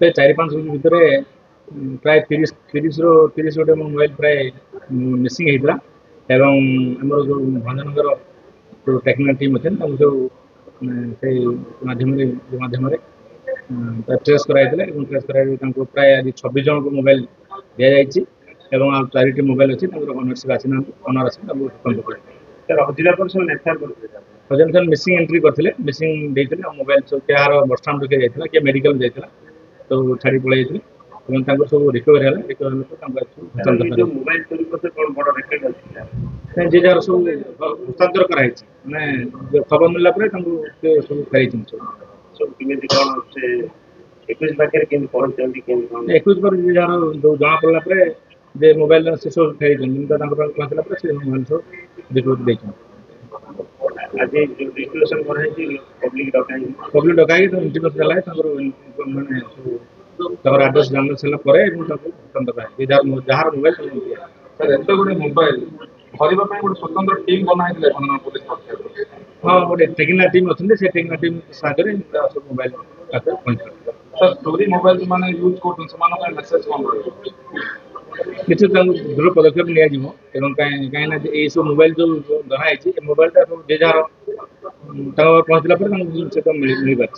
गते 4-5 दिन भितर प्राय 30 गोटे मोबाइल प्राय मिसिंग होता एवं आमर जो भंजनगर जो टेक्निकल टीम अच्छे जो माध्यम ट्रेस कराइले ट्रेस कर प्राय आज 26 जन को मोबाइल दि जाएगी 4टी मोबाइल अच्छी ओनरशिप आसी ओनर आसी हजान मिसिंग एंट्री करते मिसिंग देते मोबाइल सब क्या बस स्टाण्ड जाता किए मेडिकल जाता तो छाड़ी पलि सब रिकवर है जे जार सब हस्तांतर कराई मैंने खबर मिलला सब फेरी एकुश पर जार जो जना पड़ा जे मोबाइल से सब फेरी पहुँचला से मोबाइल सब रिपोर्ट देखते पब्लिक डकाई तो इंटीमेट माने आड्रेस जान सारापर जार मोबाइल सर एत गोटे मोबाइल धरने गोटे स्वतंत्र टीम बनाई पुलिस पक्ष हाँ गोटे टेक्निकल टीम अच्छे से टेक्निकल टीम सागर सब मोबाइल सर चोरी मोबाइल मैंने यूज कर मेसेज कौन रही किसी दृढ़ पदक्षेप लिया कहीं सब मोबाइल जो धराई मोबाइल सब जे जार पहुँचला मिल पार